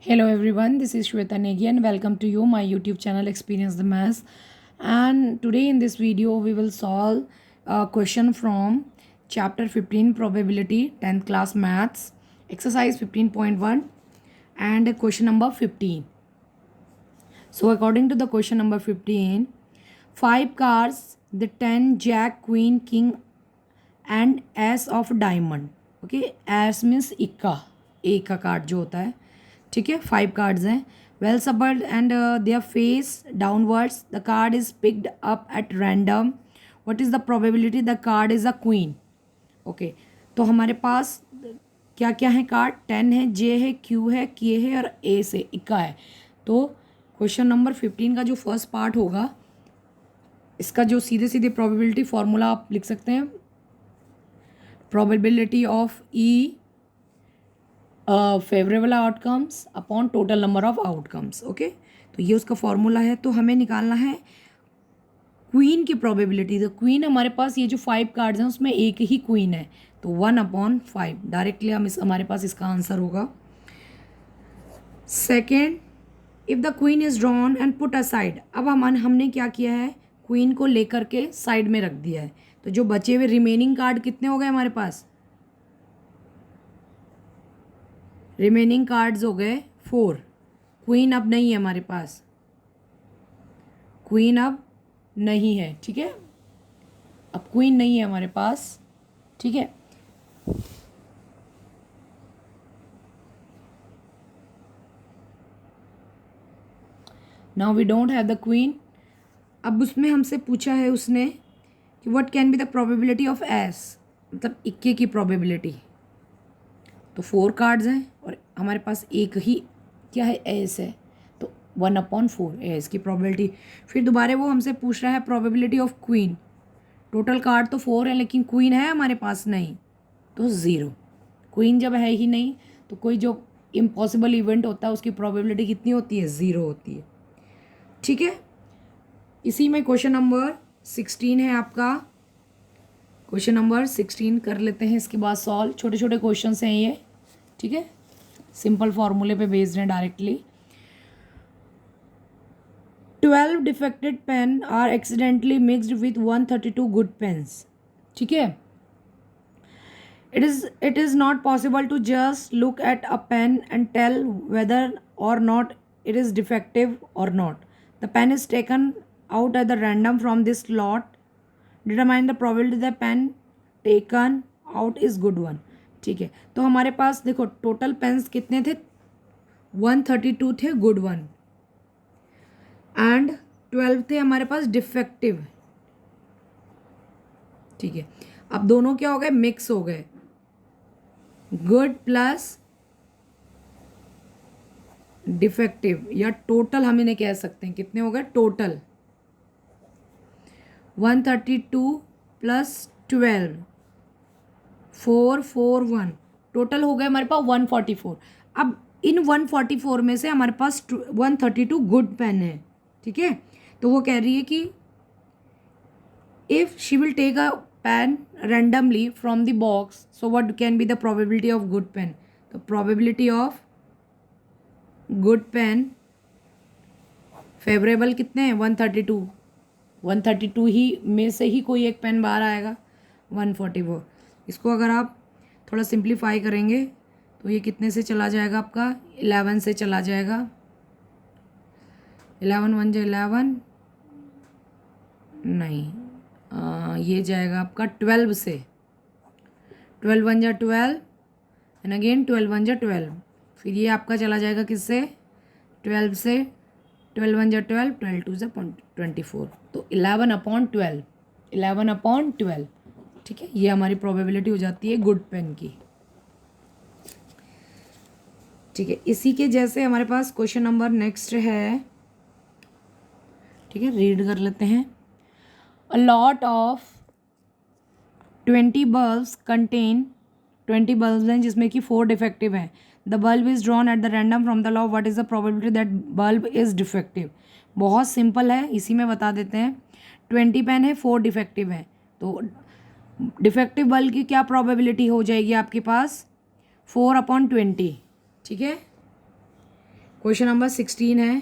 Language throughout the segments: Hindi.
Hello everyone, this is Shweta Negi and welcome to you my YouTube channel Experience the Maths. And today in this video we will solve a question from chapter 15 probability 10th class maths exercise 15.1 and question number 15. So according to the question number 15, 5 cards, the 10 jack queen king and S of diamond. Okay, S means इक्का, ए का कार्ड जो होता है. ठीक है, 5 कार्ड्स हैं. Well shuffled and their face downwards. The card is picked up at random. What is the probability the card is a queen. Okay, तो हमारे पास क्या क्या है कार्ड. 10 है, जे है, क्यू है, के है और ए से इक्का है. तो क्वेश्चन नंबर 15 का जो फर्स्ट पार्ट होगा इसका जो सीधे सीधे प्रोबेबिलिटी फॉर्मूला आप लिख सकते हैं. probability of E favorable outcomes upon total number of outcomes. Okay, तो ये उसका फॉर्मूला है. तो हमें निकालना है क्वीन की प्रोबेबिलिटी. तो क्वीन हमारे पास ये जो 5 कार्ड्स हैं उसमें एक ही क्वीन है, तो 1/5 डायरेक्टली हम हमारे पास इसका आंसर होगा. Second, if the queen is drawn and put aside. अब हमने क्या किया है, क्वीन को लेकर के साइड में रख दिया है. तो जो बचे हुए रिमेनिंग कार्ड कितने हो गए हमारे पास. रिमेनिंग कार्ड्स हो गए 4. क्वीन अब नहीं है हमारे पास, क्वीन अब नहीं है. ठीक है, अब क्वीन नहीं है हमारे पास. ठीक है, now we don't have the queen. अब उसमें हमसे पूछा है उसने कि what can be the probability of ace, मतलब इक्के की प्रोबेबिलिटी. तो 4 कार्ड्स हैं और हमारे पास एक ही क्या है, एस है. तो 1/4 एस की प्रोबेबिलिटी. फिर दोबारा वो हमसे पूछ रहा है probability of queen. Total card तो 4 है लेकिन क्वीन है हमारे पास नहीं, तो 0. क्वीन जब है ही नहीं तो कोई जो इम्पॉसिबल इवेंट होता है उसकी प्रोबेबिलिटी कितनी होती है, 0 होती है. ठीक है, इसी में क्वेश्चन नंबर 16 है आपका. क्वेश्चन नंबर 16 कर लेते हैं इसके बाद सॉल्व. छोटे छोटे क्वेश्चंस हैं ये. ठीक है, सिंपल फार्मूले पे बेस्ड हैं directly. 12 defected pen are accidentally mixed with 132 good pens. ठीक है, it is not possible to just look at a pen and tell whether or not it is defective or not. The pen is taken out at the random from this lot. Determine the probability the pen taken out is good one. ठीक है, तो हमारे पास देखो टोटल पेन्स कितने थे, 132 थे गुड वन एंड 12 थे हमारे पास डिफेक्टिव. ठीक है, अब दोनों क्या हो गए, मिक्स हो गए. गुड प्लस डिफेक्टिव, या टोटल हम इन्हें कह सकते हैं. कितने हो गए टोटल, 132 प्लस 12, 441, टोटल हो गए हमारे पास 144. अब इन 144 में से हमारे पास 132 गुड पेन है. ठीक है, तो वो कह रही है कि if she will take a pen randomly from the box, so what can be the probability of good pen. The probability of good pen favourable कितने हैं, 132. 132 ही में से ही कोई एक पेन बाहर आएगा, 144. इसको अगर आप थोड़ा सिंप्लीफाई करेंगे तो ये कितने से चला जाएगा आपका, 11 से चला जाएगा. 11 1 जा 11 नहीं, ये जाएगा आपका 12 से. 12 1 जा 12 एंड अगेन 12 1 जा 12. फिर ये आपका चला जाएगा किससे, 12 से. 12 1 जा 12, 12 2 जा 24. तो 11/12, 11/12. ठीक है, ये हमारी प्रोबेबिलिटी हो जाती है गुड पेन की. ठीक है, इसी के जैसे हमारे पास क्वेश्चन नंबर नेक्स्ट है. ठीक है, रीड कर लेते हैं. A lot of 20 bulbs contain 20 bulbs हैं जिसमें कि 4 defective हैं. The bulb is drawn at the random from the lot. What is the probability that bulb is defective? बहुत सिंपल है, इसी में बता देते हैं. 20 पेन है, 4 डिफेक्टिव हैं, तो डिफेक्टिव बल्ब की क्या प्रोबेबिलिटी हो जाएगी आपके पास, 4/20. ठीक है, क्वेश्चन नंबर 16 है,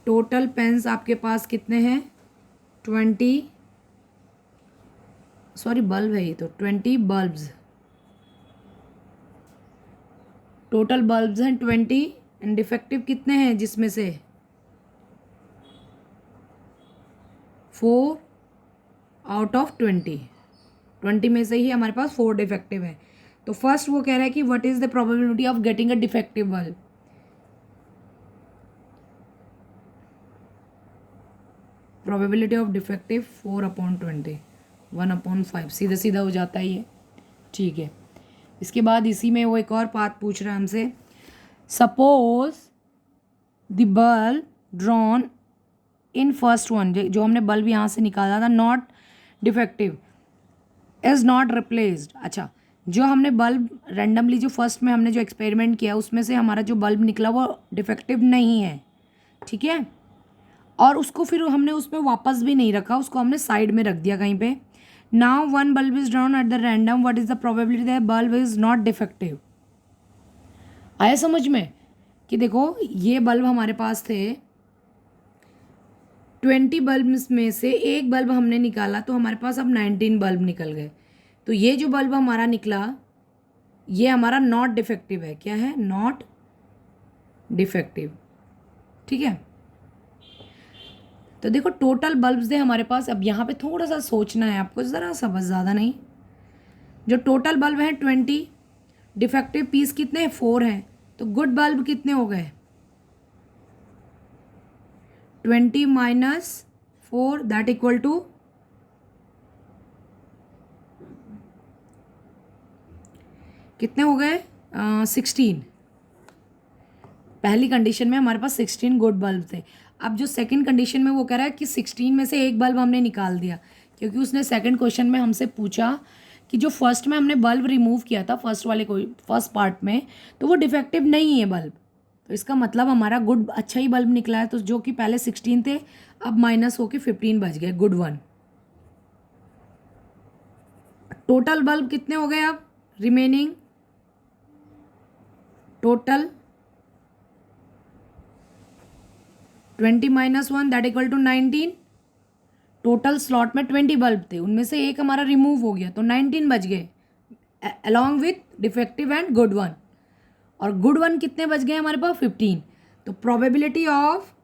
टोटल पेन्स आपके पास कितने हैं? 20, सॉरी बल्ब है ये तो, 20 बल्ब्स, टोटल बल्ब्स हैं 20 एंड डिफेक्टिव कितने हैं जिसमें से 4 आउट ऑफ 20 में से ही हमारे पास 4 डिफेक्टिव है। तो फर्स्ट वो कह रहा है कि what is the probability of getting a defective bulb. Probability of defective 4/20, 1/5, सीधा सीधा हो जाता है ये, ठीक है। इसके बाद इसी में वो एक और बात पूछ रहा है हमसे, suppose the bulb drawn in first one, जो हमने बल्ब यहाँ से निकाला था, not defective is not replaced. अच्छा, जो हमने बल्ब रैंडमली जो फर्स्ट में हमने जो एक्सपेरिमेंट किया उसमें से हमारा जो बल्ब निकला वो डिफेक्टिव नहीं है, ठीक है, और उसको फिर हमने उसमें वापस भी नहीं रखा, उसको हमने साइड में रख दिया कहीं पे। Now one bulb is drawn at the random, what is the probability that bulb is not defective. आया समझ में कि देखो ये बल्ब हमारे पास थे, 20 बल्ब में से एक बल्ब हमने निकाला तो हमारे पास अब 19 बल्ब निकल गए। तो ये जो बल्ब हमारा निकला ये हमारा नॉट डिफेक्टिव है। क्या है? नॉट डिफेक्टिव, ठीक है। तो देखो टोटल बल्ब्स थे हमारे पास। अब यहाँ पे थोड़ा सा सोचना है आपको, ज़रा सा, बस ज़्यादा नहीं। जो टोटल बल्ब हैं 20, डिफेक्टिव पीस कितने हैं? 4 हैं। तो गुड बल्ब कितने हो गए? 20 माइनस 4 दैट इक्वल टू कितने हो गए? 16। पहली कंडीशन में हमारे पास 16 गुड बल्ब थे। अब जो सेकंड कंडीशन में वो कह रहा है कि 16 में से एक बल्ब हमने निकाल दिया, क्योंकि उसने सेकंड क्वेश्चन में हमसे पूछा कि जो फर्स्ट में हमने बल्ब रिमूव किया था फर्स्ट पार्ट में, तो वो डिफेक्टिव नहीं है बल्ब। तो इसका मतलब हमारा गुड अच्छा ही बल्ब निकला है। तो जो कि पहले 16 थे अब माइनस होके 15 बच गए, गुड वन। टोटल बल्ब कितने हो गए अब remaining? Total 20 minus 1 that equal to 19। Total slot में 20 बल्ब थे, उनमें से एक हमारा रिमूव हो गया तो 19 बच गए, along with defective and good one. और गुड वन कितने बच गए हमारे पास? 15। तो probability of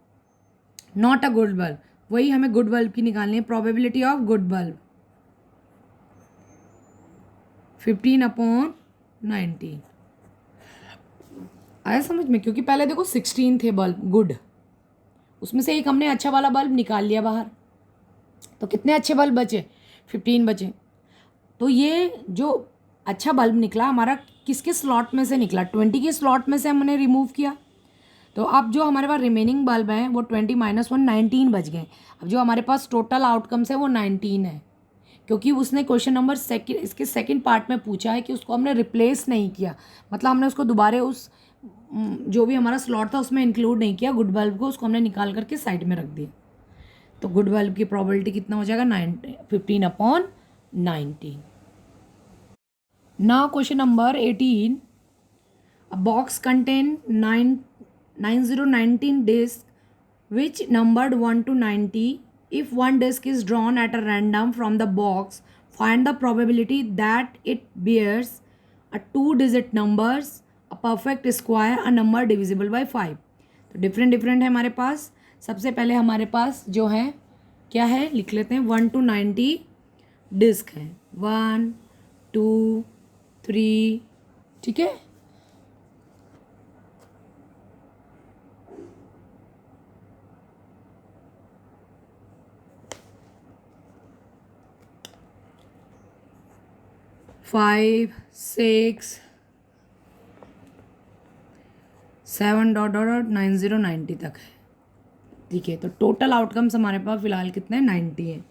not a good bulb, वही हमें गुड बल्ब की निकालनी है। Probability of good bulb 15/19। आया समझ में? क्योंकि पहले देखो 16 थे बल्ब गुड, उसमें से एक हमने अच्छा वाला बल्ब निकाल लिया बाहर, तो कितने अच्छे बल्ब बचे? 15 बचे। तो ये जो अच्छा बल्ब निकला हमारा किसके स्लॉट में से निकला? 20 के स्लॉट में से हमने रिमूव किया। तो अब जो हमारे पास रिमेनिंग बल्ब हैं वो 20 माइनस 1 19 बच गए। अब जो हमारे पास टोटल आउटकम्स है वो 19 है, क्योंकि उसने क्वेश्चन नंबर इसके सेकंड पार्ट में पूछा है कि उसको हमने रिप्लेस नहीं किया, मतलब हमने उसको दोबारा उस जो भी हमारा स्लॉट था उसमें इंक्लूड नहीं किया गुड बल्ब को, उसको हमने निकाल करके साइड में रख दिया। तो गुड बल्ब की प्रोबेबिलिटी कितना हो जाएगा? 15/19। Now question number 18, a box contain 9019 disc which numbered 1 to 90. If one disk is drawn at a random from the box, find the probability that it bears a 2-digit numbers, a perfect square, a number divisible by 5. तो डिफरेंट है हमारे पास। सबसे पहले हमारे पास जो है क्या है लिख लेते हैं, 1 to 90 डिस्क है, 1 2 3, ठीक है। फाइव 6 7 डॉट डॉट डॉट 9090 तक है, ठीक है। तो टोटल आउटकम्स हमारे पास फिलहाल कितने हैं? 90 है।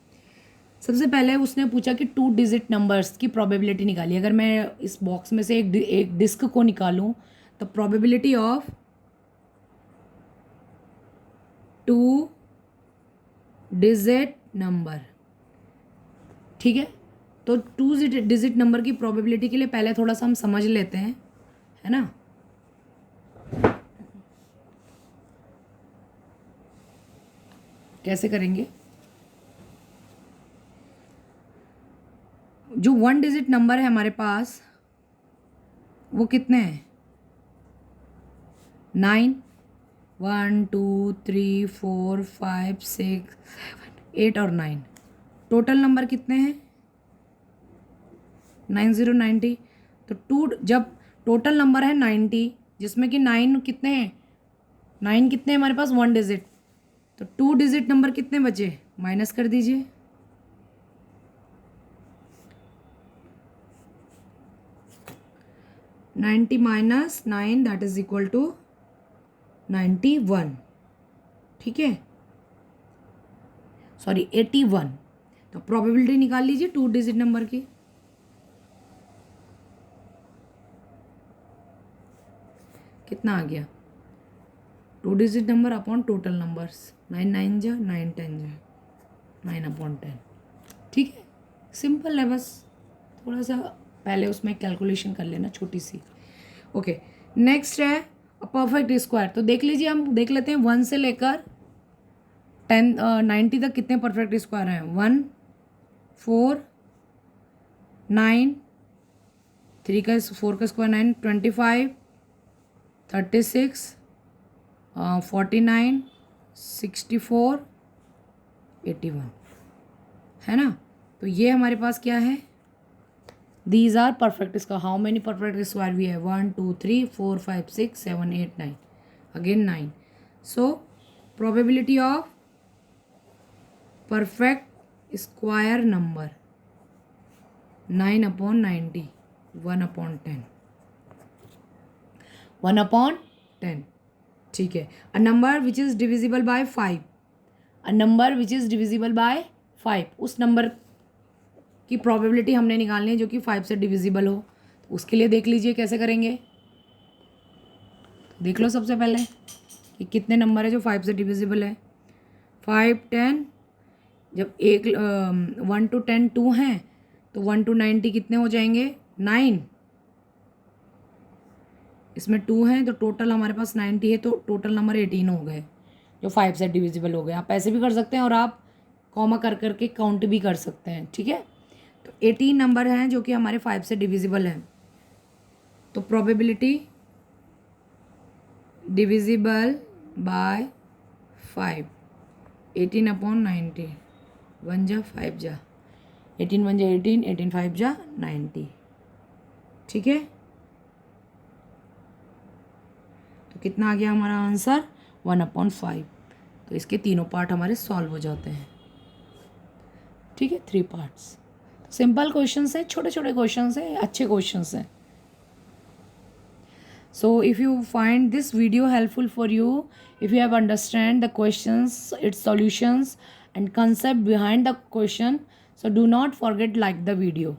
सबसे पहले उसने पूछा कि 2 डिजिट नंबर्स की प्रोबेबिलिटी निकाली। अगर मैं इस बॉक्स में से एक डिस्क को निकालूं तो प्रोबेबिलिटी ऑफ 2 डिजिट नंबर, ठीक है। तो 2 डिजिट नंबर की प्रोबेबिलिटी के लिए पहले थोड़ा सा हम समझ लेते हैं, है ना। कैसे करेंगे? जो 1 डिजिट नंबर है हमारे पास वो कितने हैं? 9, 1 2 3 4 5 6 7 8 और 9। टोटल नंबर कितने हैं? 9090। तो जब टोटल नंबर है 90, जिसमें कि 9 कितने हैं? 9 कितने हैं हमारे पास? 1 डिजिट। तो 2 डिजिट नंबर कितने बचे? माइनस कर दीजिए। -90 - 9 दैट इज इक्वल टू 91। ठीक है, सॉरी 81। तो प्रोबेबिलिटी निकाल लीजिए 2 डिजिट नंबर की। कितना आ गया? 2 digit number upon total numbers. 9 9 जा 9 10 जा 9/10। ठीक है, सिंपल है, बस थोड़ा सा पहले उसमें कैलकुलेशन कर लेना छोटी सी। ओके, नेक्स्ट है परफेक्ट स्क्वायर। तो देख लीजिए, हम देख लेते हैं 1 से लेकर 90 तक कितने परफेक्ट स्क्वायर हैं। 1 4 9, 3 का 4 का स्क्वायर 9, 25 36 49 64 81, है ना? तो ये हमारे पास क्या है? These are perfect square. How many perfect square we है? 1 2 3 4 5 6 7 8 9, again 9। So probability of perfect square number 9/90, 1/10, 1/10। ठीक है, a number which is divisible by 5, a number which is divisible by 5, उस नंबर की प्रोबेबिलिटी हमने निकालनी है जो कि 5 से डिविजिबल हो। तो उसके लिए देख लीजिए कैसे करेंगे। देख लो सबसे पहले कि कितने नंबर है जो 5 से डिविजिबल है। 5 10, जब 1 to 10 2 हैं, तो 1 to 90 कितने हो जाएंगे? 9। इसमें 2 हैं तो टोटल हमारे पास 90 है, तो टोटल नंबर 18 हो गए जो 5 से डिविजिबल हो गए। आप ऐसे भी कर सकते हैं और आप कॉमा कर करके काउंट भी कर सकते हैं। ठीक है, तो 18 नंबर हैं जो कि हमारे 5 से डिविजिबल हैं। तो प्रोबेबिलिटी डिविजिबल बाय 5, 18/90, 1 जा 5 जा 18 1 जा 18, 18 5 जा 90। ठीक है, तो कितना आ गया हमारा आंसर? 1/5। तो इसके तीनों पार्ट हमारे सॉल्व हो जाते हैं। ठीक है, 3 पार्ट्स। सिंपल क्वेश्चंस हैं, छोटे छोटे क्वेश्चंस हैं, अच्छे क्वेश्चंस हैं। So if you find this video helpful for you, if you have understand the questions, its solutions and concept behind the question, so do not forget like the video.